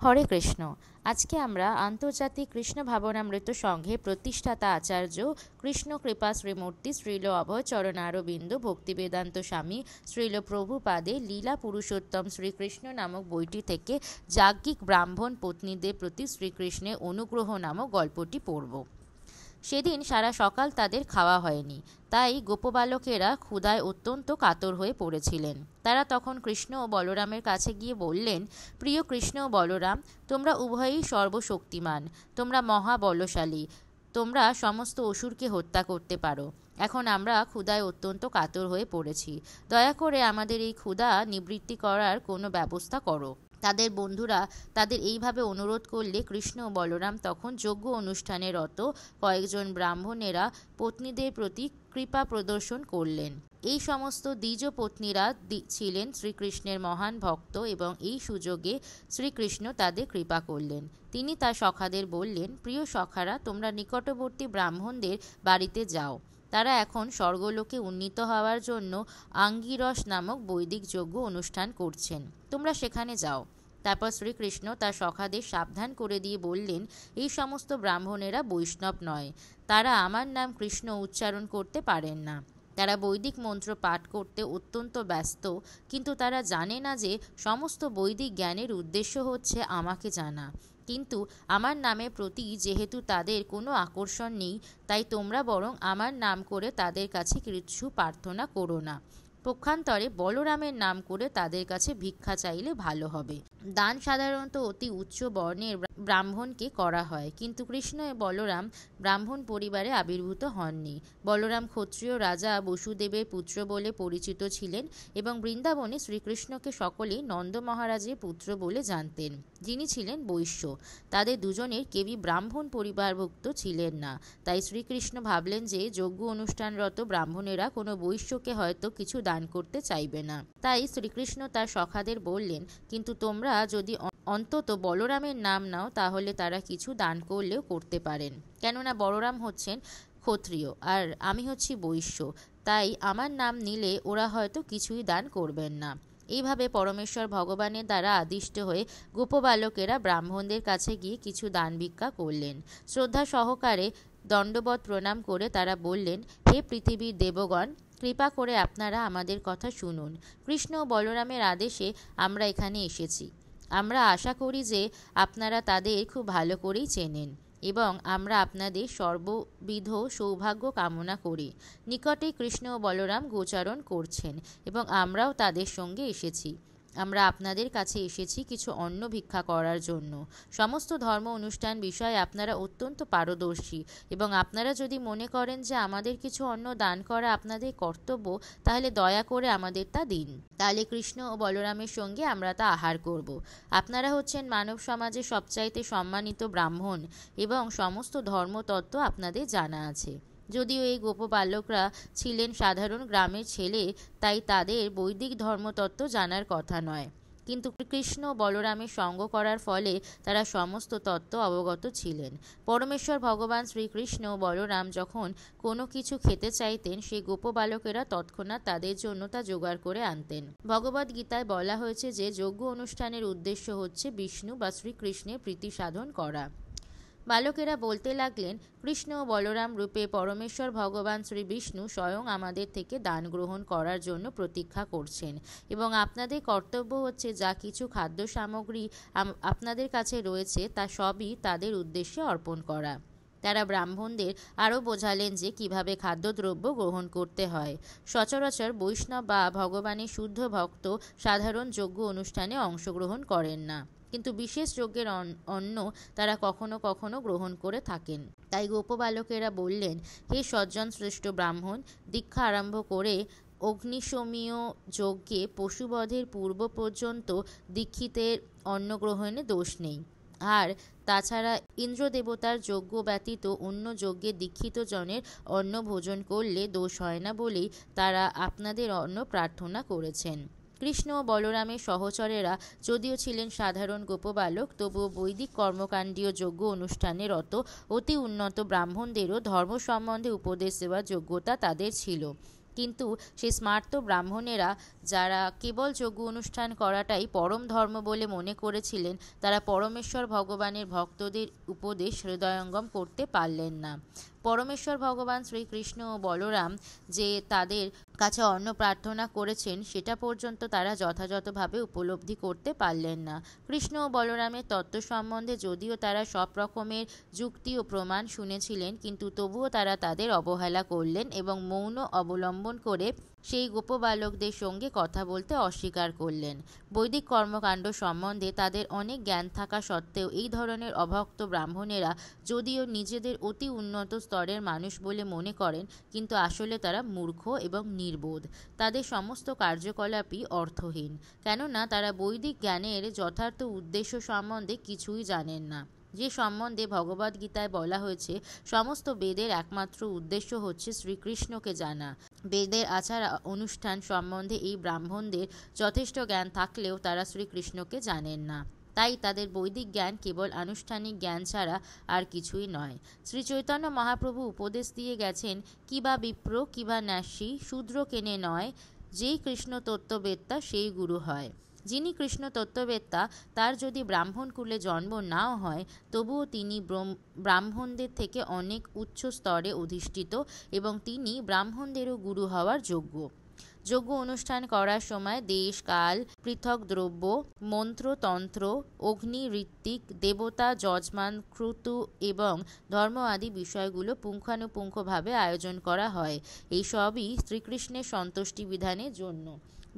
হরে কৃষ্ণ। আজকে আমরা আন্তর্জাতিক কৃষ্ণ ভাবনামৃত সংঘের প্রতিষ্ঠাতা আচার্য কৃষ্ণ কৃপা শ্রীমূর্তি শ্রীল অভয় চরণারবিন্দ ভক্তিবেদান্ত স্বামী শ্রীল প্রভুপাদে লীলা পুরুষোত্তম শ্রীকৃষ্ণ নামক বইটি থেকে যাজ্ঞিক ব্রাহ্মণ পত্নীদের প্রতি শ্রীকৃষ্ণের অনুগ্রহ নামক গল্পটি পড়ব। সেদিন সারা সকাল তাদের খাওয়া হয়নি, তাই গোপবালকেরা ক্ষুধায় অত্যন্ত কাতর হয়ে পড়েছিলেন। তারা তখন কৃষ্ণ ও বলরামের কাছে গিয়ে বললেন, প্রিয় কৃষ্ণ ও বলরাম, তোমরা উভয়ই সর্বশক্তিমান, তোমরা মহাবলশালী, তোমরা সমস্ত অসুরকে হত্যা করতে পারো। এখন আমরা ক্ষুধায় অত্যন্ত কাতর হয়ে পড়েছি, দয়া করে আমাদের এই ক্ষুধা নিবৃত্তি করার কোনো ব্যবস্থা করো। তাদের বন্ধুরা তাদের এইভাবে অনুরোধ করলে কৃষ্ণ ও বলরাম তখন যজ্ঞ অনুষ্ঠানে রত কয়েকজন ব্রাহ্মণেরা পত্নীদের প্রতি কৃপা প্রদর্শন করলেন। এই সমস্ত দ্বিজ পত্নীরা ছিলেন শ্রীকৃষ্ণের মহান ভক্ত এবং এই সুযোগে শ্রীকৃষ্ণ তাদের কৃপা করলেন। তিনি তার সখাদের বললেন, প্রিয় সখারা, তোমরা নিকটবর্তী ব্রাহ্মণদের বাড়িতে যাও। তারা এখন স্বর্গলোকে উন্নীত হওয়ার জন্য আঙ্গিরস নামক বৈদিক যজ্ঞ অনুষ্ঠান করছেন, তোমরা সেখানে যাও। তারপর শ্রীকৃষ্ণ তার সখাদের সাবধান করে দিয়ে বললেন, এই সমস্ত ব্রাহ্মণেরা বৈষ্ণব নয়, তারা আমার নাম কৃষ্ণ উচ্চারণ করতে পারেন না। তারা বৈদিক মন্ত্র পাঠ করতে অত্যন্ত ব্যস্ত, কিন্তু তারা জানে না যে সমস্ত বৈদিক জ্ঞানের উদ্দেশ্য হচ্ছে আমাকে জানা। কিন্তু আমার নামের প্রতি যেহেতু তাদের কোনো আকর্ষণ নেই, তাই তোমরা বরং আমার নাম করে তাদের কাছে কিছু প্রার্থনা করো না। পক্ষান্তরে বলরামের নাম করে তাদের কাছে ভিক্ষা চাইলে ভালো হবে। দান সাধারণত অতি উচ্চ বর্ণের ব্রাহ্মণকে করা হয়, কিন্তু কৃষ্ণ ও বলরাম ব্রাহ্মণ পরিবারে আবির্ভূত হননি। বলরাম ক্ষত্রিয় রাজা বসুদেবের পুত্র বলে পরিচিত ছিলেন এবং বৃন্দাবনে শ্রীকৃষ্ণকে সকলেই নন্দ মহারাজের পুত্র বলে জানতেন, যিনি ছিলেন বৈশ্য। তাদের দুজনের কেউই ব্রাহ্মণ পরিবারভুক্ত ছিলেন না, তাই শ্রীকৃষ্ণ ভাবলেন যে যজ্ঞ অনুষ্ঠানরত ব্রাহ্মণেরা কোনো বৈশ্যকে হয়তো কিছু দান করতে চাইবে না। তাই শ্রীকৃষ্ণ তার সখাদের বললেন, কিন্তু তোমরা যদি অন্তত বলরামের নাম নাও তাহলে তারা কিছু দান করলেও করতে পারেন, কেননা বলরাম হচ্ছেন ক্ষত্রিয় আর আমি হচ্ছি বৈশ্য, তাই আমার নাম নিলে ওরা হয়তো কিছুই দান করবেন না। এইভাবে পরমেশ্বর ভগবানের দ্বারা আদিষ্ট হয়ে গোপবালকেরা ব্রাহ্মণদের কাছে গিয়ে কিছু দান ভিক্ষা করলেন। শ্রদ্ধা সহকারে দণ্ডবৎ প্রণাম করে তারা বললেন, হে পৃথিবীর দেবগণ, কৃপা করে আপনারা আমাদের কথা শুনুন। কৃষ্ণ ও বলরামের আদেশে আমরা এখানে এসেছি। আমরা আশা করি যে আপনারা তাদের খুব ভালো করেই চেনেন এবং আমরা আপনাদের সর্ববিধ সৌভাগ্য কামনা করি। নিকটেই কৃষ্ণ ও বলরাম গোচারণ করছেন এবং আমরাও তাদের সঙ্গে এসেছি। আমরা আপনাদের কাছে এসেছি কিছু অন্ন ভিক্ষা করার জন্য। সমস্ত ধর্ম অনুষ্ঠান বিষয়ে আপনারা অত্যন্ত পারদর্শী এবং আপনারা যদি মনে করেন যে আমাদের কিছু অন্ন দান করা আপনাদের কর্তব্য, তাহলে দয়া করে আমাদের তা দিন। তাহলে কৃষ্ণ ও বলরামের সঙ্গে আমরা তা আহার করব। আপনারা হচ্ছেন মানব সমাজের সবচাইতে সম্মানিত ব্রাহ্মণ এবং সমস্ত ধর্মতত্ত্ব আপনাদের জানা আছে। যদিও এই গোপবালকরা ছিলেন সাধারণ গ্রামের ছেলে, তাই তাদের বৈদিক ধর্মতত্ত্ব জানার কথা নয়, কিন্তু কৃষ্ণ বলরামের সঙ্গ করার ফলে তারা সমস্ত তত্ত্ব অবগত ছিলেন। পরমেশ্বর ভগবান শ্রীকৃষ্ণ ও বলরাম যখন কোনো কিছু খেতে চাইতেন, সেই গোপবালকেরা তৎক্ষণাৎ তাদের জন্য তা জোগাড় করে আনতেন। ভগবদ গীতায় বলা হয়েছে যে যজ্ঞ অনুষ্ঠানের উদ্দেশ্য হচ্ছে বিষ্ণু বা শ্রীকৃষ্ণের প্রীতি সাধন করা। বালকেরা বলতে লাগলেন, কৃষ্ণ ও বলরাম রূপে পরমেশ্বর ভগবান শ্রী বিষ্ণু স্বয়ং আমাদের থেকে দান গ্রহণ করার জন্য প্রতীক্ষা করছেন এবং আপনাদের কর্তব্য হচ্ছে যা কিছু খাদ্য সামগ্রী আপনাদের কাছে রয়েছে তা সবই তাদের উদ্দেশ্যে অর্পণ করা। তারা ব্রাহ্মণদের আরও বোঝালেন যে কিভাবে খাদ্যদ্রব্য গ্রহণ করতে হয়। সচরাচর বৈষ্ণব বা ভগবানের শুদ্ধ ভক্ত সাধারণ যজ্ঞ অনুষ্ঠানে অংশগ্রহণ করেন না, কিন্তু বিশেষ যজ্ঞের অন্ন তারা কখনো কখনো গ্রহণ করে থাকেন। তাই গোপবালকেরা বললেন, হে সজ্জন শ্রেষ্ঠ ব্রাহ্মণ, দীক্ষা আরম্ভ করে অগ্নিশমীয় যজ্ঞে পশুবধের পূর্ব পর্যন্ত দীক্ষিতের অন্ন গ্রহণে দোষ নেই, আর তাছাড়া ইন্দ্রদেবতার যজ্ঞ ব্যতীত অন্য যজ্ঞে দীক্ষিত জনের অন্ন ভোজন করলে দোষ হয় না বলেই তারা আপনাদের অন্ন প্রার্থনা করেছেন। কৃষ্ণ ও বলরামের সহচরেরা যদিও ছিলেন সাধারণ গোপবালক, তবুও বৈদিক কর্মকাণ্ডীয় যজ্ঞ অনুষ্ঠানে রত অতি উন্নত ব্রাহ্মণদেরও ধর্ম সম্বন্ধে উপদেশ দেওয়ার যোগ্যতা তাদের ছিল। কিন্তু সেই স্মার্ত ব্রাহ্মণেরা, যারা কেবল যজ্ঞ অনুষ্ঠান করাটাই পরম ধর্ম বলে মনে করেছিলেন, তারা পরমেশ্বর ভগবানের ভক্তদের উপদেশ হৃদয়ঙ্গম করতে পারলেন না। পরমেশ্বর ভগবান শ্রীকৃষ্ণ ও বলরাম যে তাদের কাছে অন্ন প্রার্থনা করেছেন, সেটা পর্যন্ত তারা যথাযথভাবে উপলব্ধি করতে পারলেন না। কৃষ্ণ ও বলরামের তত্ত্ব সম্বন্ধে যদিও তারা সব রকমের যুক্তি ও প্রমাণ শুনেছিলেন, কিন্তু তবুও তারা তাদের অবহেলা করলেন এবং মৌন অবলম্বন করে সেই গোপবালকদের সঙ্গে কথা বলতে অস্বীকার করলেন। বৈদিক কর্মকাণ্ড সম্বন্ধে তাদের অনেক জ্ঞান থাকা সত্ত্বেও এই ধরনের অভক্ত ব্রাহ্মণেরা যদিও নিজেদের অতি উন্নত স্তরের মানুষ বলে মনে করেন, কিন্তু আসলে তারা মূর্খ এবং নির্বোধ। তাদের সমস্ত কার্যকলাপই অর্থহীন, কেননা তারা বৈদিক জ্ঞানের যথার্থ উদ্দেশ্য সম্বন্ধে কিছুই জানেন না, যে সম্বন্ধে ভগবদ্গীতায় বলা হয়েছে সমস্ত বেদের একমাত্র উদ্দেশ্য হচ্ছে শ্রীকৃষ্ণকে জানা। বেদের আচার অনুষ্ঠান সম্বন্ধে এই ব্রাহ্মণদের যথেষ্ট জ্ঞান থাকলেও তারা শ্রীকৃষ্ণকে জানেন না। তাই তাদের বৈদিক জ্ঞান কেবল আনুষ্ঠানিক জ্ঞান ছাড়া আর কিছুই নয়। শ্রী চৈতন্য মহাপ্রভু উপদেশ দিয়ে গেছেন, কি বা বিপ্র, কি বা ন্যাসী, শূদ্র কেনে নয়, যেই কৃষ্ণ তত্ত্ববেত্তা সেই গুরু হয়। যিনি কৃষ্ণ তত্ত্ববেত্তা, তার যদি ব্রাহ্মণ কুলে জন্ম নাও হয়, তবুও তিনি ব্রাহ্মণদের থেকে অনেক উচ্চ স্তরে অধিষ্ঠিত এবং তিনি ব্রাহ্মণদেরও গুরু হওয়ার যোগ্য। যজ্ঞ অনুষ্ঠান করার সময় দেশ, কাল, পৃথক দ্রব্য, মন্ত্র, তন্ত্র, অগ্নি, ঋত্বিক, দেবতা, যজমান, ক্রতু এবং ধর্ম আদি বিষয়গুলো পুঙ্খানুপুঙ্খভাবে আয়োজন করা হয়। এই সবই শ্রীকৃষ্ণের সন্তুষ্টি বিধানের জন্য।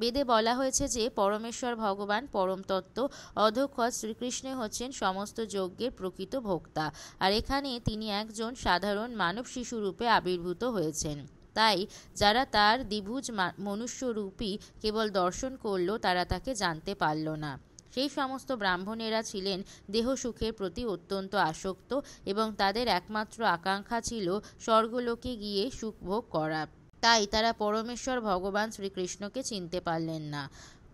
বেদে বলা হয়েছে যে পরমেশ্বর ভগবান পরম তত্ত্ব অধক্ষজ শ্রীকৃষ্ণ হচ্ছেন সমস্ত যজ্ঞের প্রকৃত ভোক্তা, আর এখানে তিনি একজন সাধারণ মানব শিশুরূপে আবির্ভূত হয়েছেন। তাই যারা তার দ্বিভুজ মনুষ্যরূপী কেবল দর্শন করল, তারা তাকে জানতে পারল না। সেই সমস্ত ব্রাহ্মণেরা ছিলেন দেহসুখের প্রতি অত্যন্ত আসক্ত এবং তাদের একমাত্র আকাঙ্ক্ষা ছিল স্বর্গলোকে গিয়ে সুখভোগ করা। তাই তারা পরমেশ্বর ভগবান শ্রীকৃষ্ণকে চিনতে পারলেন না।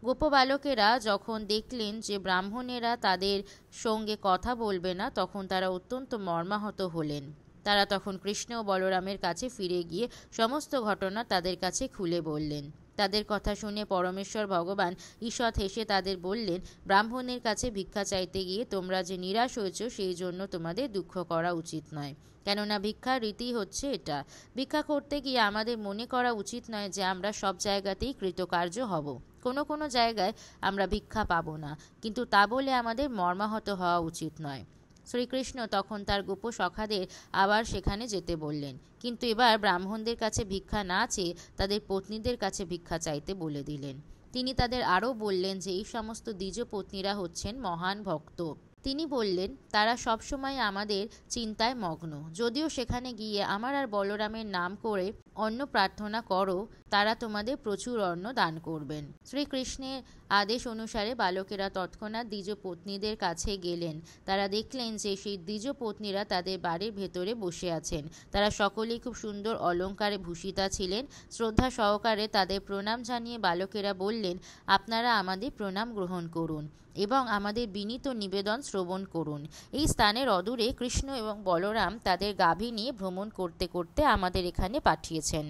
গোপবালকেরা যখন দেখলেন যে ব্রাহ্মণেরা তাদের সঙ্গে কথা বলবে না, তখন তারা অত্যন্ত মর্মাহত হলেন। তারা তখন কৃষ্ণ ও বলরামের কাছে ফিরে গিয়ে সমস্ত ঘটনা তাদের কাছে খুলে বললেন। তাদের কথা শুনে পরমেশ্বর ভগবান ঈষৎ হেসে তাদের বললেন, ব্রাহ্মণের কাছে ভিক্ষা চাইতে গিয়ে তোমরা যে নিরাশ হয়েছ, সেই জন্য তোমাদের দুঃখ করা উচিত নয়। কেননা ভিক্ষার রীতি হচ্ছে এটা। ভিক্ষা করতে গিয়ে আমাদের মনে করা উচিত নয় যে আমরা সব জায়গাতেই কৃতকার্য হব। কোনো কোনো জায়গায় আমরা ভিক্ষা পাবো না, কিন্তু তা বলে আমাদের মর্মাহত হওয়া উচিত নয়। শ্রীকৃষ্ণ তখন তার গোপ সখাদের আবার সেখানে যেতে বললেন, কিন্তু এবার ব্রাহ্মণদের কাছে ভিক্ষা না চেয়ে তাদের পত্নীদের কাছে ভিক্ষা চাইতে বলে দিলেন। তিনি তাদের আরও বললেন যে এই সমস্ত দ্বিজ পত্নীরা হচ্ছেন মহান ভক্ত। তিনি বললেন, তারা সবসময় আমাদের চিন্তায় মগ্ন। যদিও সেখানে গিয়ে আমার আর বলরামের নাম করে অন্ন প্রার্থনা করো, তারা তোমাদের প্রচুর অন্ন দান করবেন। শ্রীকৃষ্ণের আদেশ অনুসারে বালকেরা তৎক্ষণাৎ দ্বিজ পত্নীদের কাছে গেলেন। তারা দেখলেন যে সেই দ্বিজ পত্নীরা তাদের বাড়ির ভেতরে বসে আছেন। তারা সকলেই খুব সুন্দর অলঙ্কারে ভূষিতা ছিলেন। শ্রদ্ধা সহকারে তাদের প্রণাম জানিয়ে বালকেরা বললেন, আপনারা আমাদের প্রণাম গ্রহণ করুন এবং আমাদের বিনীত নিবেদন শ্রবণ করুন। এই স্থানের অদূরে কৃষ্ণ এবং বলরাম তাদের গাভী নিয়ে ভ্রমণ করতে করতে আমাদের এখানে পাঠিয়েছেন।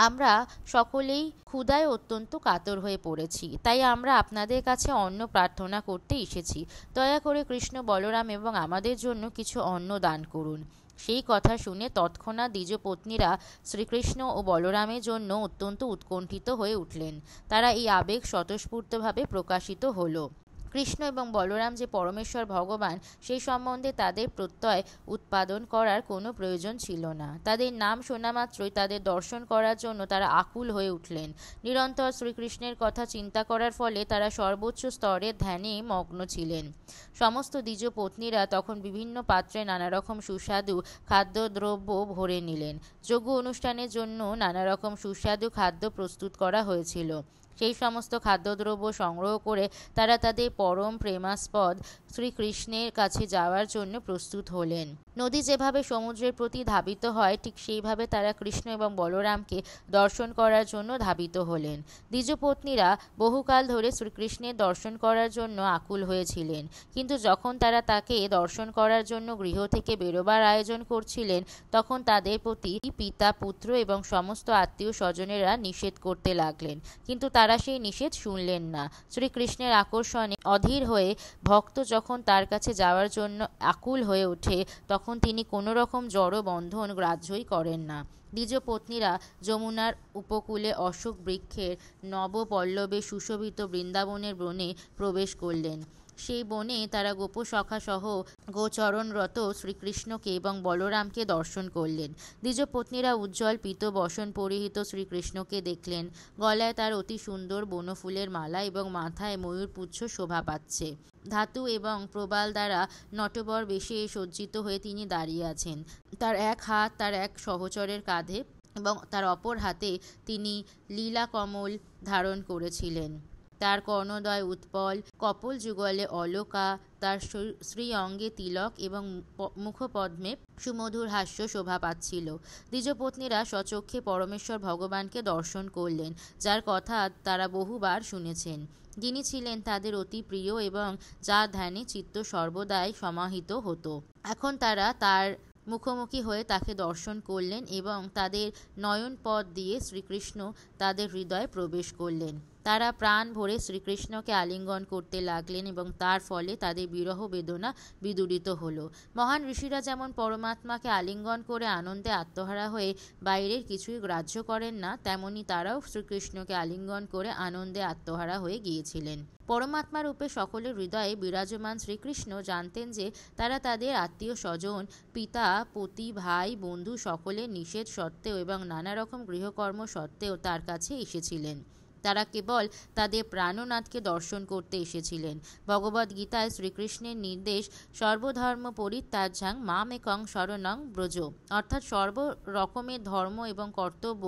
আমরা সকলেই ক্ষুধায় অত্যন্ত কাতর হয়ে পড়েছি, তাই আমরা আপনাদের কাছে অন্ন প্রার্থনা করতে এসেছি। দয়া করে কৃষ্ণ, বলরাম এবং আমাদের জন্য কিছু অন্ন দান করুন। সেই কথা শুনে তৎক্ষণাৎ দ্বিজ পত্নীরা শ্রীকৃষ্ণ ও বলরামের জন্য অত্যন্ত উৎকণ্ঠিত হয়ে উঠলেন। তারা এই আবেগ স্বতঃস্ফূর্তভাবে প্রকাশিত হলো। কৃষ্ণ এবং বলরাম যে পরমেশ্বর ভগবান, সেই সম্বন্ধে তাদের প্রত্যয় উৎপাদন করার কোনো প্রয়োজন ছিল না। তাদের নাম শোনা মাত্রই তাদের দর্শন করার জন্য তারা আকুল হয়ে উঠলেন। নিরন্তর শ্রীকৃষ্ণের কথা চিন্তা করার ফলে তারা সর্বোচ্চ স্তরের ধ্যানে মগ্ন ছিলেন। সমস্ত দ্বিজ পত্নীরা তখন বিভিন্ন পাত্রে নানা রকম সুস্বাদু খাদ্যদ্রব্য ভরে নিলেন। যজ্ঞ অনুষ্ঠানের জন্য নানা রকম সুস্বাদু খাদ্য প্রস্তুত করা হয়েছিল। সেই সমস্ত খাদ্যদ্রব্য সংগ্রহ করে তারা তাদের পরম প্রেমাস্পদ শ্রীকৃষ্ণের কাছে যাওয়ার জন্য প্রস্তুত হলেন। নদী যেভাবে সমুদ্রের প্রতি ধাবিত হয়, ঠিক সেইভাবে তারা কৃষ্ণ এবং বলরামকে দর্শন করার জন্য ধাবিত হলেন। দ্বিজপত্নীরা বহুকাল ধরে শ্রীকৃষ্ণের দর্শন করার জন্য আকুল হয়েছিলেন, কিন্তু যখন তারা তাকে দর্শন করার জন্য গৃহ থেকে বেরোবার আয়োজন করছিলেন, তখন তাদের প্রতি পিতা, পুত্র এবং সমস্ত আত্মীয় স্বজনেরা নিষেধ করতে লাগলেন, কিন্তু তারা সেই নিষেধ শুনলেন না। শ্রীকৃষ্ণের আকর্ষণে অধীর হয়ে ভক্ত যখন তার কাছে যাওয়ার জন্য আকুল হয়ে ওঠে, তখন তিনি কোনো রকম জড় বন্ধন গ্রাহ্যই করেন না। দ্বিজপত্নীরা যমুনার উপকূলে অশোক বৃক্ষের নবপল্লবে সুশোভিত বৃন্দাবনের বনে প্রবেশ করলেন। সেই বনে তারা গোপসখা সহ গোচরণরত শ্রীকৃষ্ণকে এবং বলরামকে দর্শন করলেন। দ্বিজপত্নীরা উজ্জ্বল পীত বসন পরিহিত শ্রীকৃষ্ণকে দেখলেন। গলায় তার অতি সুন্দর বনফুলের মালা এবং মাথায় ময়ূরপুচ্ছ শোভা পাচ্ছে। ধাতু এবং প্রবাল দ্বারা নটবর বেশে সজ্জিত হয়ে তিনি দাঁড়িয়ে আছেন। তার এক হাত তার এক সহচরের কাঁধে এবং তার অপর হাতে তিনি লীলা কমল ধারণ করেছিলেন। তার কর্ণদ্বয় উৎপল, কপল যুগলে অলকা, তার শ্রী অঙ্গে তিলক এবং মুখপদ্মে সুমধুর হাস্য শোভা পাচ্ছিল। দ্বিজপত্নীরা স্বচক্ষে পরমেশ্বর ভগবানকে দর্শন করলেন, যার কথা তারা বহুবার শুনেছেন, যিনি ছিলেন তাদের অতি প্রিয় এবং যার ধ্যানে চিত্ত সর্বদাই সমাহিত হতো। এখন তারা তার মুখোমুখি হয়ে তাকে দর্শন করলেন এবং তাদের নয়নপথ দিয়ে শ্রীকৃষ্ণ তাদের হৃদয়ে প্রবেশ করলেন। তারা প্রাণ ভরে শ্রীকৃষ্ণকে আলিঙ্গন করতে লাগলেন এবং তার ফলে তাদের বিরহ বেদনা বিদূরিত হলো। মহান ঋষিরা যেমন পরমাত্মাকে আলিঙ্গন করে আনন্দে আত্মহারা হয়ে বাইরের কিছুই গ্রাহ্য করেন না, তেমনি তারাও শ্রীকৃষ্ণকে আলিঙ্গন করে আনন্দে আত্মহারা হয়ে গিয়েছিলেন। পরমাত্মা রূপে সকলের হৃদয়ে বিরাজমান শ্রীকৃষ্ণ জানতেন যে তারা তাদের আত্মীয় স্বজন, পিতা, পতি, ভাই, বন্ধু সকলের নিষেধ সত্ত্বেও এবং নানা রকম গৃহকর্ম সত্ত্বেও তার কাছে এসেছিলেন। তারা কেবল তাদের প্রাণনাথকে দর্শন করতে এসেছিলেন। ভগবদ্গীতায় শ্রীকৃষ্ণের নির্দেশ সর্বধর্ম পরিত্যাজ্যাং মামেকং শরণং ব্রজ, অর্থাৎ সর্ব রকমের ধর্ম এবং কর্তব্য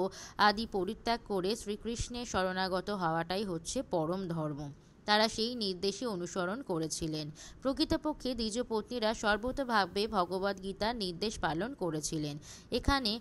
আদি পরিত্যাগ করে শ্রীকৃষ্ণের শরণাগত হওয়াটাই হচ্ছে পরম ধর্ম। তারা সেই নির্দেশে অনুসরণ করেছিলেন। প্রকৃতপক্ষে দ্বিজপত্নীরা সর্বতভাবে ভগবদ্গীতার নির্দেশ পালন করেছিলেন। এখানে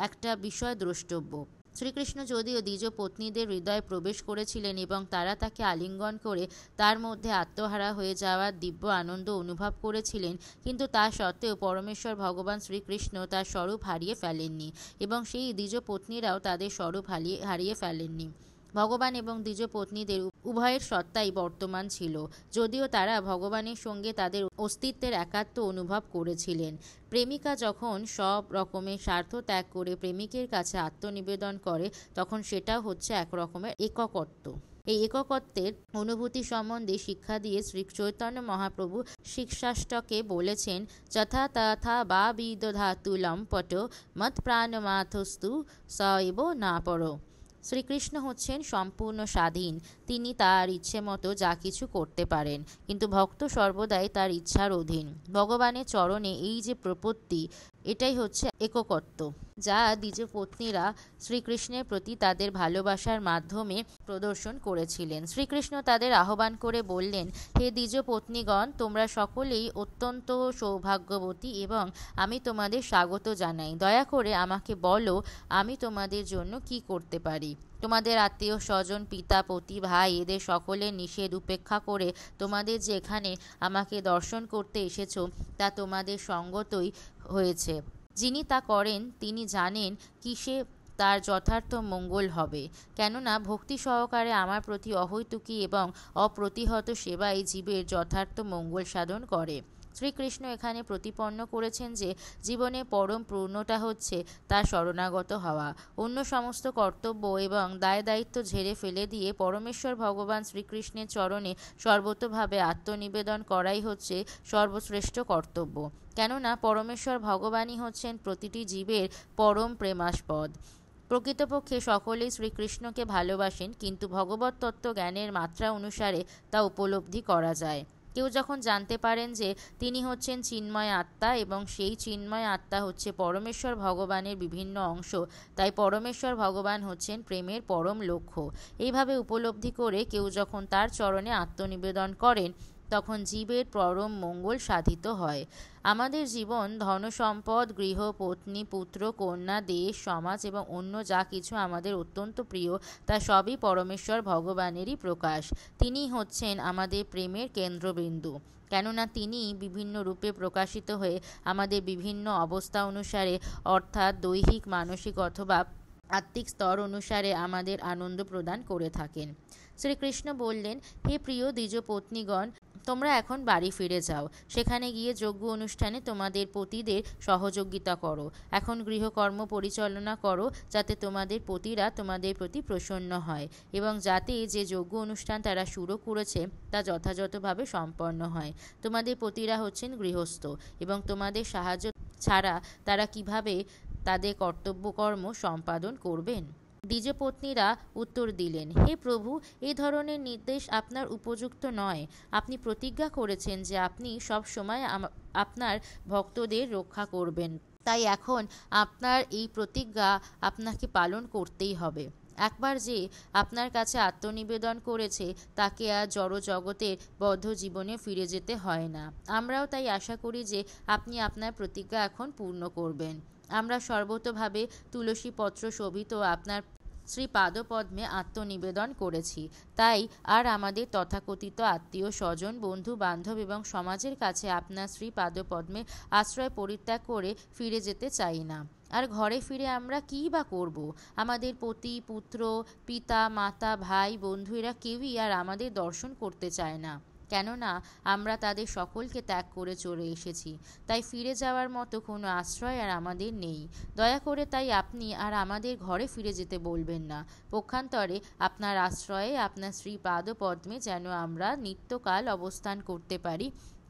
একটা বিষয় দ্রষ্টব্য। শ্রীকৃষ্ণ যদিও দ্বিজপত্নীদের হৃদয়ে প্রবেশ করেছিলেন এবং তারা তাকে আলিঙ্গন করে তার মধ্যে আত্মহারা হয়ে যাওয়ার দিব্য আনন্দ অনুভব করেছিলেন, কিন্তু তা সত্ত্বেও পরমেশ্বর ভগবান শ্রীকৃষ্ণ তার স্বরূপ হারিয়ে ফেলেননি এবং সেই দ্বিজপত্নীরাও তাদের স্বরূপ হারিয়ে ফেলেননি। ভগবান এবং দ্বিজপত্নীদের উভয়ের সত্তাই বর্তমান ছিল, যদিও তারা ভগবানের সঙ্গে তাদের অস্তিত্বের একাত্ম অনুভব করেছিলেন। প্রেমিকা যখন সব রকমের স্বার্থ ত্যাগ করে প্রেমিকের কাছে আত্মনিবেদন করে, তখন সেটা হচ্ছে এক রকমের এককত্ব। এই এককত্বের অনুভূতি সম্বন্ধে শিক্ষা দিয়ে শ্রী চৈতন্য মহাপ্রভু শিক্ষাষ্টকে বলেছেন, যথা তথা বা বিদধাতু লম্পট মৎ প্রাণমাথস্তু স এব না পর। শ্রীকৃষ্ণ হচ্ছেন সম্পূর্ণ স্বাধীন। তিনি তার ইচ্ছে মতো যা কিছু করতে পারেন, কিন্তু ভক্ত সর্বদাই তার ইচ্ছার অধীন। ভগবানের চরণে এই যে প্রপত্তি, এটাই হচ্ছে এককত্ব, যা দ্বিজপত্নীরা শ্রীকৃষ্ণের প্রতি তাদের ভালোবাসার মাধ্যমে প্রদর্শন করেছিলেন। শ্রীকৃষ্ণ তাদের আহ্বান করে বললেন, হে দ্বিজপত্নীগণ, তোমরা সকলেই অত্যন্ত সৌভাগ্যবতী এবং আমি তোমাদের স্বাগত জানাই। দয়া করে আমাকে বলো, আমি তোমাদের জন্য কি করতে পারি। তোমাদের আত্মীয় স্বজন, পিতা, পতি, ভাই এদের সকলের নিষেধ উপেক্ষা করে তোমাদের যে এখানে আমাকে দর্শন করতে এসেছো, তা তোমাদের সঙ্গতই হয়েছে। যিনি তা করেন তিনি জানেন কিসে তার যথার্থ মঙ্গল হবে, কেননা ভক্তি সহকারে আমার প্রতি অহৈতুকী এবং অপ্রতিহত সেবাই জীবের যথার্থ মঙ্গল সাধন করে। শ্রীকৃষ্ণ এখানে প্রতিপন্ন করেছেন যে জীবনে পরম পূর্ণতা হচ্ছে তার শরণাগত হওয়া। অন্য সমস্ত কর্তব্য এবং দায় দায়িত্ব ঝেড়ে ফেলে দিয়ে পরমেশ্বর ভগবান শ্রীকৃষ্ণের চরণে সর্বতোভাবে আত্মনিবেদন করাই হচ্ছে সর্বশ্রেষ্ঠ কর্তব্য, কেননা পরমেশ্বর ভগবানই হচ্ছেন প্রতিটি জীবের পরম প্রেমাস্পদ। প্রকৃতপক্ষে সকলেই শ্রীকৃষ্ণকে ভালোবাসেন, কিন্তু ভগবত তত্ত্ব জ্ঞানের মাত্রা অনুসারে তা উপলব্ধি করা যায়। কেউ যখন জানতে পারেন যে তিনি হচ্ছেন চিন্ময় আত্মা এবং সেই চিন্ময় আত্মা হচ্ছে পরমেশ্বর ভগবানের বিভিন্ন অংশ, তাই পরমেশ্বর ভগবান হচ্ছেন প্রেমের পরম লক্ষ্য। এইভাবে উপলব্ধি করে কেউ যখন তার চরণে আত্মনিবেদন করেন, তখন জীবের পরম মঙ্গল সাধিত হয়। আমাদের জীবন, ধনসম্পদ, গৃহ, পত্নী, পুত্র, কন্যা, দেশ, সমাজ এবং অন্য যা কিছু আমাদের অত্যন্ত প্রিয়, তা সবই পরমেশ্বর ভগবানেরই প্রকাশ। তিনি হচ্ছেন আমাদের প্রেমের কেন্দ্রবিন্দু, কেননা তিনি বিভিন্ন রূপে প্রকাশিত হয়ে আমাদের বিভিন্ন অবস্থা অনুসারে, অর্থাৎ দৈহিক, মানসিক অথবা আত্মিক স্তর অনুসারে আমাদের আনন্দ প্রদান করে থাকেন। শ্রীকৃষ্ণ বললেন, হে প্রিয় দ্বিজ পত্নীগণ, তোমরা এখন বাড়ি ফিরে যাও। সেখানে গিয়ে যজ্ঞ অনুষ্ঠানে তোমাদের পতিদের সহযোগিতা করো। এখন গৃহকর্ম পরিচালনা করো, যাতে তোমাদের পতিরা তোমাদের প্রতি প্রসন্ন হয় এবং যাতে যে যজ্ঞ অনুষ্ঠান তারা শুরু করেছে তা যথাযথভাবে সম্পন্ন হয়। তোমাদের পতিরা হচ্ছেন গৃহস্থ এবং তোমাদের সাহায্য ছাড়া তারা কিভাবে তাদের কর্তব্যকর্ম সম্পাদন করবেন? দ্বিজপত্নীরা উত্তর দিলেন, হে প্রভু, এই ধরনের নির্দেশ আপনার উপযুক্ত নয়। আপনি প্রতিজ্ঞা করেছেন যে আপনি সব সময় আপনার ভক্তদের রক্ষা করবেন, তাই এখন আপনার এই প্রতিজ্ঞা আপনাকে পালন করতেই হবে। একবার যে আপনার কাছে আত্মনিবেদন করেছে তাকে আর জড় জগতের বদ্ধ জীবনে ফিরে যেতে হয় না। আমরাও তাই আশা করি যে আপনি আপনার প্রতিজ্ঞা এখন পূর্ণ করবেন। আমরা সর্বতোভাবে তুলসী পত্র শোভিত আপনার শ্রী পাদপদ্মে আত্মনিবেদন করেছি, তাই আর আমাদের তথাকথিত আত্মীয় স্বজন, বন্ধু বান্ধব এবং সমাজের কাছে আপনার শ্রী পাদপদ্মে আশ্রয় পরিত্যাগ করে ফিরে যেতে চাই না। আর ঘরে ফিরে আমরা কী বা করব? আমাদের পতি, পুত্র, পিতা, মাতা, ভাই, বন্ধু এরা কেউই আর আমাদের দর্শন করতে চায় না, কেননা আমরা তাদের সকলকে ত্যাগ করে চলে এসেছি। তাই ফিরে যাওয়ার মতো কোনো আশ্রয় আর আমাদের নেই। দয়া করে তাই আপনি আর আমাদের ঘরে ফিরে যেতে বলবেন না। পক্ষান্তরে আপনার আশ্রয়ে, আপনার শ্রী পাদপদ্মে যেন আমরা নিত্যকাল অবস্থান করতে পারি,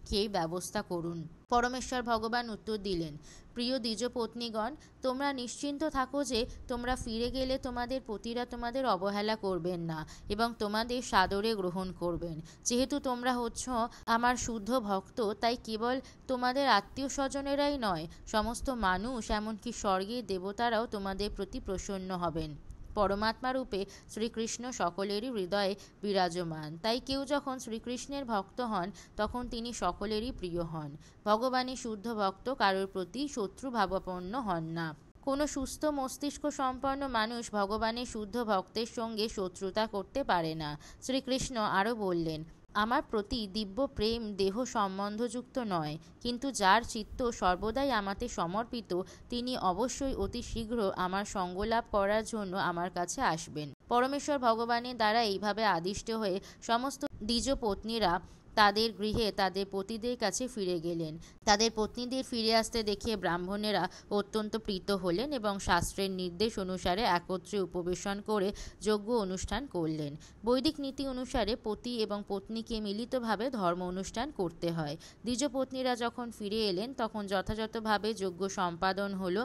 সেই ব্যবস্থা করুন। পরমেশ্বর ভগবান উত্তর দিলেন, প্রিয় দ্বিজপত্নীগণ, তোমরা নিশ্চিন্ত থাকো যে তোমরা ফিরে গেলে তোমাদের পতিরা তোমাদের অবহেলা করবেন না এবং তোমাদের সাদরে গ্রহণ করবেন। যেহেতু তোমরা হচ্ছ আমার শুদ্ধ ভক্ত, তাই কেবল তোমাদের আত্মীয় স্বজনেরাই নয়, সমস্ত মানুষ, এমনকি স্বর্গের দেবতারাও তোমাদের প্রতি প্রসন্ন হবেন। পরমাত্মা রূপে শ্রীকৃষ্ণ সকলেরই হৃদয়ে বিরাজমান, তাই কেউ যখন শ্রীকৃষ্ণের ভক্ত হন তখন তিনি সকলেরই প্রিয় হন। ভগবানই শুদ্ধ ভক্ত কারোর প্রতি শত্রুভাবাপন্ন হন না। কোনো সুস্থ মস্তিষ্ক সম্পন্ন মানুষ ভগবানের শুদ্ধ ভক্তের সঙ্গে শত্রুতা করতে পারে না। শ্রীকৃষ্ণ আরও বললেন, আমার প্রতি দিব্য প্রেম দেহ সম্বন্ধযুক্ত নয়, কিন্তু যার চিত্ত সর্বদাই আমাতে সমর্পিত, তিনি অবশ্যই অতি শীঘ্র আমার সঙ্গলাভ করার জন্য আমার কাছে আসবেন। পরমেশ্বর ভগবানের দ্বারা এইভাবে আদিষ্ট হয়ে সমস্ত দ্বিজ পত্নীরা তাদের গৃহে তাদের পতিদের কাছে ফিরে গেলেন। তাদের পত্নীদের ফিরে আসতে দেখে ব্রাহ্মণেরা অত্যন্ত প্রীত হলেন এবং শাস্ত্রের নির্দেশ অনুসারে একত্রে উপবেশন করে যজ্ঞ অনুষ্ঠান করলেন। বৈদিক নীতি অনুসারে পতি এবং পত্নীকে মিলিতভাবে ধর্ম অনুষ্ঠান করতে হয়। দ্বিজপত্নীরা যখন ফিরে এলেন তখন যথাযথভাবে যজ্ঞ সম্পাদন হলো।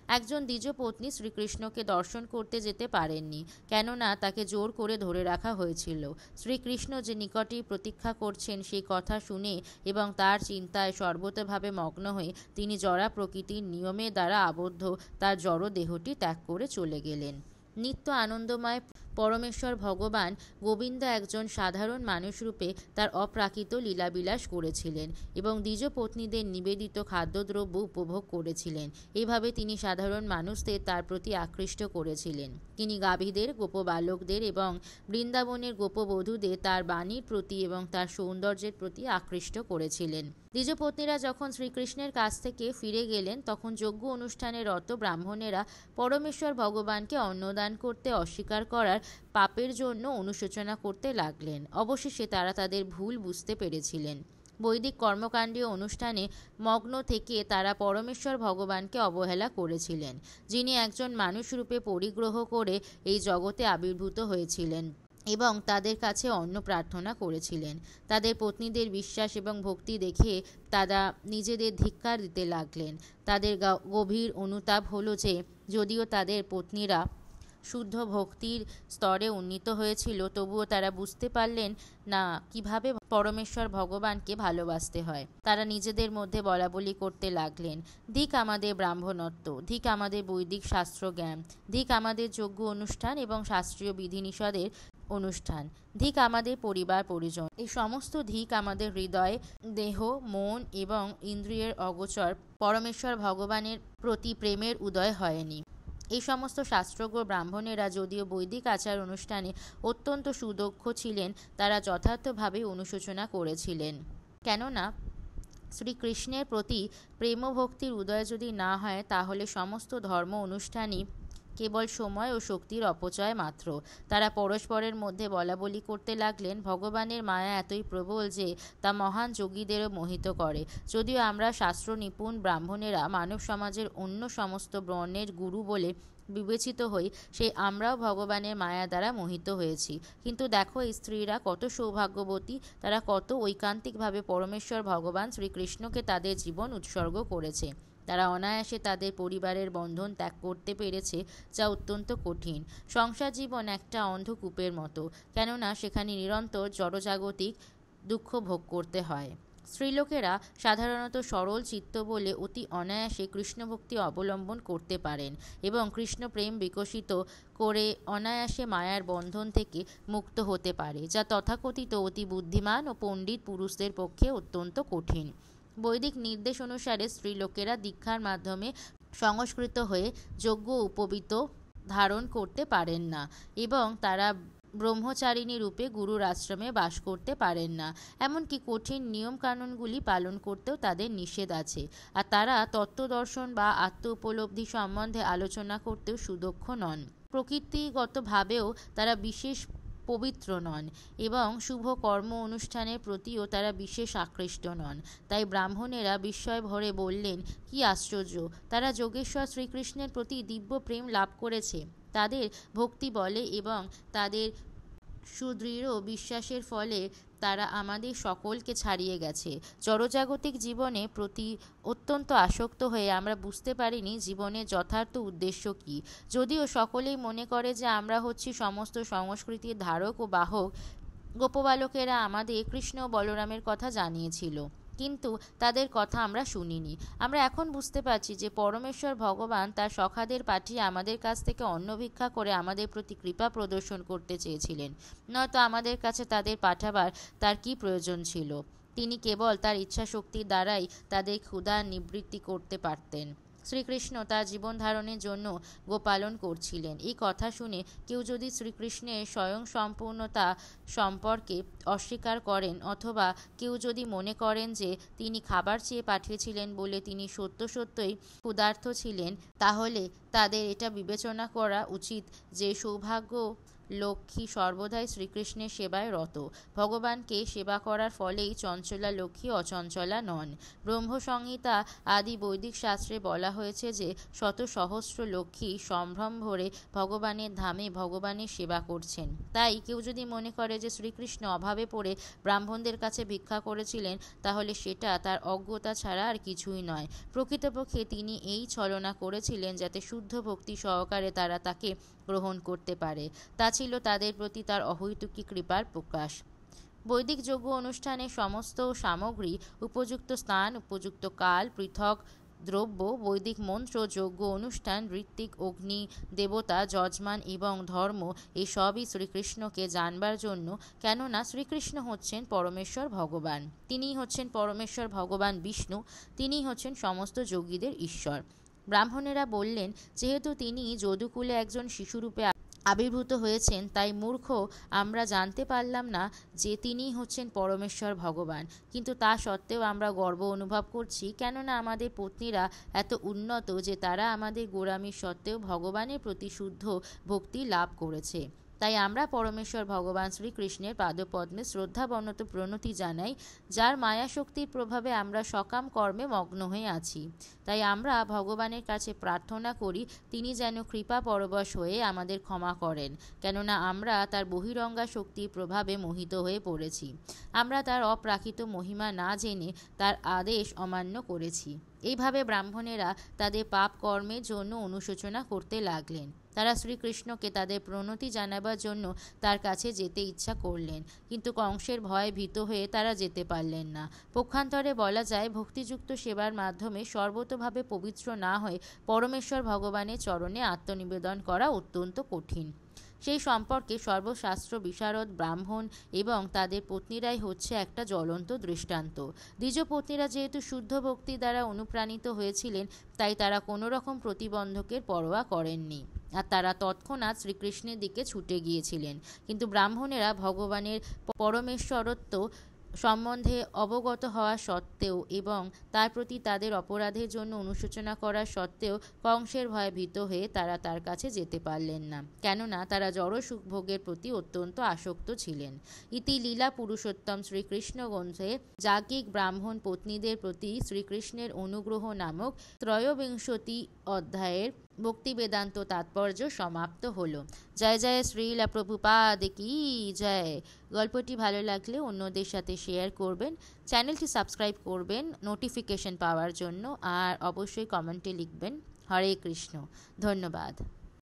একজন দ্বিজপত্নী শ্রীকৃষ্ণকে দর্শন করতে যেতে পারেননি, কেননা তাকে জোর করে ধরে রাখা হয়েছিল। শ্রীকৃষ্ণ যে নিকটেই প্রতীক্ষা করছেন সেই কথা শুনে এবং তার চিন্তায় সর্বতোভাবে মগ্ন হয়ে তিনি জড়া প্রকৃতির নিয়মের দ্বারা আবদ্ধ তার জড় দেহটি ত্যাগ করে চলে গেলেন। নিত্য আনন্দময় পরমেশ্বর ভগবান গোবিন্দ একজন সাধারণ মানুষরূপে তার অপ্রাকৃত লীলাবিলাস করেছিলেন এবং দ্বিজপত্নীদের নিবেদিত খাদ্যদ্রব্য উপভোগ করেছিলেন। এইভাবে তিনি সাধারণ মানুষদের তার প্রতি আকৃষ্ট করেছিলেন। তিনি গাভীদের, গোপবালকদের এবং বৃন্দাবনের গোপবধূদের তার বাণীর প্রতি এবং তার সৌন্দর্যের প্রতি আকৃষ্ট করেছিলেন। দ্বিজপত্নীরা যখন শ্রীকৃষ্ণের কাছ থেকে ফিরে গেলেন তখন যজ্ঞ অনুষ্ঠানে রত ব্রাহ্মণেরা পরমেশ্বর ভগবানকে অন্নদান করতে অস্বীকার করার পাপের জন্য অনুশোচনা করতে লাগলেন। অবশেষে তারা তাদের ভুল বুঝতে পেরেছিলেন। বৈদিক কর্মকাণ্ডীয় অনুষ্ঠানে মগ্ন থেকে তারা পরমেশ্বর ভগবানকে অবহেলা করেছিলেন, যিনি একজন মানুষরূপে পরিগ্রহ করে এই জগতে আবির্ভূত হয়েছিলেন এবং তাদের কাছে অন্ন প্রার্থনা করেছিলেন। তাদের পত্নীদের বিশ্বাস এবং ভক্তি দেখে তারা নিজেদের ধিক্কার দিতে লাগলেন। তাদের গভীর অনুতাপ হলো যে যদিও তাদের পত্নীরা শুদ্ধ ভক্তির স্তরে উন্নীত হয়েছিল, তবুও তারা বুঝতে পারলেন না কিভাবে পরমেশ্বর ভগবানকে ভালোবাসতে হয়। তারা নিজেদের মধ্যে বলাবলি করতে লাগলেন, ধিক আমাদের ব্রাহ্মণত্ব, ধিক আমাদের বৈদিক শাস্ত্র জ্ঞান, ধিক আমাদের যজ্ঞ অনুষ্ঠান এবং শাস্ত্রীয় বিধিনিষেধের অনুষ্ঠান, ধিক আমাদের পরিবার পরিজন। এই সমস্ত ধিক আমাদের হৃদয়, দেহ, মন এবং ইন্দ্রিয়ের অগোচর পরমেশ্বর ভগবানের প্রতি প্রেমের উদয় হয়নি। এই সমস্ত শাস্ত্রজ্ঞ ব্রাহ্মণেরা যদিও বৈদিক আচার অনুষ্ঠানে অত্যন্ত সুদক্ষ ছিলেন, তারা যথার্থভাবে অনুশোচনা করেছিলেন। কেননা শ্রীকৃষ্ণের প্রতি প্রেম ভক্তির উদয় যদি না হয়, তাহলে সমস্ত ধর্ম অনুষ্ঠানই কেবল সময় ও শক্তির অপচয় মাত্র। তারা পরস্পরের মধ্যে বলাবলি করতে লাগলেন, ভগবানের মায়া এতই প্রবল যে তা মহান যোগীদেরও মোহিত করে। যদিও আমরা শাস্ত্র নিপুণ ব্রাহ্মণেরা মানব সমাজের অন্য সমস্ত বর্ণের গুরু বলে বিবেচিত হই, সেই আমরাও ভগবানের মায়া দ্বারা মোহিত হয়েছি। কিন্তু দেখো, এই স্ত্রীরা কত সৌভাগ্যবতী, তারা কত ঐকান্তিকভাবে পরমেশ্বর ভগবান শ্রীকৃষ্ণকে তাদের জীবন উৎসর্গ করেছে। তারা অনায়াসে তাদের পরিবারের বন্ধন ত্যাগ করতে পেরেছে, যা অত্যন্ত কঠিন। সংসার জীবন একটা অন্ধকূপের মতো, কেননা সেখানে নিরন্তর জড়জাগতিক দুঃখ ভোগ করতে হয়। স্ত্রীলোকেরা সাধারণত সরল চিত্ত বলে অতি অনায়াসে কৃষ্ণভক্তি অবলম্বন করতে পারেন এবং কৃষ্ণ প্রেম বিকশিত করে অনায়াসে মায়ার বন্ধন থেকে মুক্ত হতে পারে, যা তথাকথিত অতি বুদ্ধিমান ও পণ্ডিত পুরুষদের পক্ষে অত্যন্ত কঠিন। বৈদিক নির্দেশ অনুসারে স্ত্রীলোকেরা দীক্ষার মাধ্যমে সংস্কৃত হয়ে যজ্ঞ উপবীত ধারণ করতে পারেন না এবং তারা ব্রহ্মচারিণী রূপে গুরুর আশ্রমে বাস করতে পারেন না। এমনকি কঠিন নিয়মকানুনগুলি পালন করতেও তাদের নিষেধ আছে। আর তারা তত্ত্বদর্শন বা আত্ম উপলব্ধি সম্বন্ধে আলোচনা করতেও সুদক্ষ নন। প্রকৃতিগতভাবেও তারা বিশেষ পবিত্র নন এবং শুভ কর্ম অনুষ্ঠানের প্রতিও তারা বিশেষ আকৃষ্ট নন। তাই ব্রাহ্মণেরা বিস্ময় ভরে বললেন, কি আশ্চর্য! তারা যোগেশ্বর শ্রীকৃষ্ণের প্রতি দিব্য প্রেম লাভ করেছে। তাদের ভক্তি বলে এবং তাদের সুদৃঢ় বিশ্বাসের ফলে তারা আমাদের সকলকে ছাড়িয়ে গেছে। জড়জাগতিক জীবনে প্রতি অত্যন্ত আসক্ত হয়ে আমরা বুঝতে পারিনি জীবনের যথার্থ উদ্দেশ্য কী। যদিও সকলেই মনে করে যে আমরা হচ্ছি সমস্ত সংস্কৃতির ধারক ও বাহক, গোপবালকেরা আমাদের কৃষ্ণ ও বলরামের কথা জানিয়েছিল, কিন্তু তাদের কথা আমরা শুনিনি। আমরা এখন বুঝতে পারছি যে পরমেশ্বর ভগবান তার সখাদের পাঠিয়ে আমাদের কাছ থেকে অন্ন ভিক্ষা করে আমাদের প্রতি কৃপা প্রদর্শন করতে চেয়েছিলেন, নয়তো আমাদের কাছে তাদের পাঠাবার তার কি প্রয়োজন ছিল। তিনি কেবল তার ইচ্ছাশক্তির দ্বারাই তাদের ক্ষুধা নিবৃত্তি করতে পারতেন। শ্রীকৃষ্ণ তার জীবন ধারণের জন্য গোপালন করছিলেন। এই কথা শুনে কেউ যদি শ্রীকৃষ্ণের স্বয়ং সম্পূর্ণতা সম্পর্কে অস্বীকার করেন, অথবা কেউ যদি মনে করেন যে তিনি খাবার চেয়ে পাঠিয়েছিলেন বলে তিনি সত্য সত্যই ক্ষুধার্ত ছিলেন, তাহলে তাদের এটা বিবেচনা করা উচিত যে সৌভাগ্য লক্ষ্মী সর্বদাই শ্রীকৃষ্ণের সেবায় রত। ভগবানকে সেবা করার ফলেই চঞ্চলা লক্ষ্মী অচঞ্চলা নন। ব্রহ্মসংহিতা আদি বৈদিক শাস্ত্রে বলা হয়েছে যে শত সহস্র লক্ষ্মী সম্ভ্রম ভরে ভগবানের ধামে ভগবানের সেবা করছেন। তাই কেউ যদি মনে করে যে শ্রীকৃষ্ণ অভাবে পড়ে ব্রাহ্মণদের কাছে ভিক্ষা করেছিলেন, তাহলে সেটা তার অজ্ঞতা ছাড়া আর কিছুই নয়। প্রকৃতপক্ষে তিনি এই ছলনা করেছিলেন যাতে শুদ্ধ ভক্তি সহকারে তারা তাকে গ্রহণ করতে পারে। তা ছিল তাদের প্রতি তার অহৈতুকী কৃপার প্রকাশ। বৈদিক যজ্ঞ অনুষ্ঠানের সমস্ত সামগ্রী, উপযুক্ত স্থান, উপযুক্ত কাল, পৃথক দ্রব্য, বৈদিক মন্ত্র, যজ্ঞ অনুষ্ঠান, ঋত্বিক, অগ্নি দেবতা, যজমান এবং ধর্ম, এই সবই শ্রীকৃষ্ণকে জানবার জন্য। কেননা শ্রীকৃষ্ণ হচ্ছেন পরমেশ্বর ভগবান, তিনিই হচ্ছেন পরমেশ্বর ভগবান বিষ্ণু, তিনিই হচ্ছেন সমস্ত যোগীদের ঈশ্বর। ব্রাহ্মণেরা বললেন, যেহেতু তিনি যদুকুলে একজন শিশুরূপে আবির্ভূত হয়েছেন, তাই মূর্খ আমরা জানতে পারলাম না যে তিনিই হচ্ছেন পরমেশ্বর ভগবান। কিন্তু তা সত্ত্বেও আমরা গর্ব অনুভব করছি, কেননা আমাদের পত্নীরা এত উন্নত যে তারা আমাদের গোঁড়ামির সত্ত্বেও ভগবানের প্রতি শুদ্ধ ভক্তি লাভ করেছে। তাই আমরা পরমেশ্বর ভগবান শ্রীকৃষ্ণের পাদপদ্মে শ্রদ্ধাবনত প্রণতি জানাই, যার মায়াশক্তির প্রভাবে আমরা সকাম কর্মে মগ্ন হয়ে আছি। তাই আমরা ভগবানের কাছে প্রার্থনা করি তিনি যেন কৃপা পরবশ হয়ে আমাদের ক্ষমা করেন, কেননা আমরা তার বহিরঙ্গা শক্তির প্রভাবে মোহিত হয়ে পড়েছি। আমরা তার অপ্রাকৃত মহিমা না জেনে তার আদেশ অমান্য করেছি। এইভাবে ব্রাহ্মণেরা তাদের পাপ কর্মের জন্য অনুশোচনা করতে লাগলেন। তারা শ্রীকৃষ্ণকে তাদের প্রণতি জানাবার জন্য তার কাছে যেতে ইচ্ছা করলেন, কিন্তু কংসের ভয়ে ভীত হয়ে তারা যেতে পারলেন না। পক্ষান্তরে বলা যায়, ভক্তিযুক্ত সেবার মাধ্যমে সর্বতোভাবে পবিত্র না হয়ে পরমেশ্বর ভগবানের চরণে আত্মনিবেদন করা অত্যন্ত কঠিন। সেই সম্পর্কে সর্বশাস্ত্র বিশারদ ব্রাহ্মণ এবং তাদের পত্নীরাই হচ্ছে একটা জ্বলন্ত দৃষ্টান্ত। দ্বিজ পত্নীরা যেহেতু শুদ্ধ ভক্তি দ্বারা অনুপ্রাণিত হয়েছিলেন, তাই তারা কোনো রকম প্রতিবন্ধকের পরোয়া করেননি, আর তারা তৎক্ষণাৎ শ্রীকৃষ্ণের দিকে ছুটে গিয়েছিলেন। কিন্তু ব্রাহ্মণেরা ভগবানের পরমেশ্বরত্ব সম্বন্ধে অবগত হওয়া সত্ত্বেও এবং তার প্রতি তাদের অপরাধের জন্য অনুশোচনা করা সত্ত্বেও কংসের ভয়ে ভীত হয়ে তারা তার কাছে যেতে পারলেন না, কেননা তারা জড় সুখভোগের প্রতি অত্যন্ত আসক্ত ছিলেন। ইতি লীলা পুরুষোত্তম শ্রীকৃষ্ণ গ্রন্থে যাজ্ঞিক ব্রাহ্মণ পত্নীদের প্রতি শ্রীকৃষ্ণের অনুগ্রহ নামক ৩৩ অধ্যায়ের ভক্তি বেদান্ত তাৎপর্য সমাপ্ত হলো। জয় জয় শ্রীলা প্রভুপাদ কি জয়। গল্পটি ভালো লাগলে অন্যদের সাথে শেয়ার করবেন, চ্যানেলটি সাবস্ক্রাইব করবেন নোটিফিকেশন পাওয়ার জন্য, আর অবশ্যই কমেন্টে লিখবেন হরে কৃষ্ণ। ধন্যবাদ।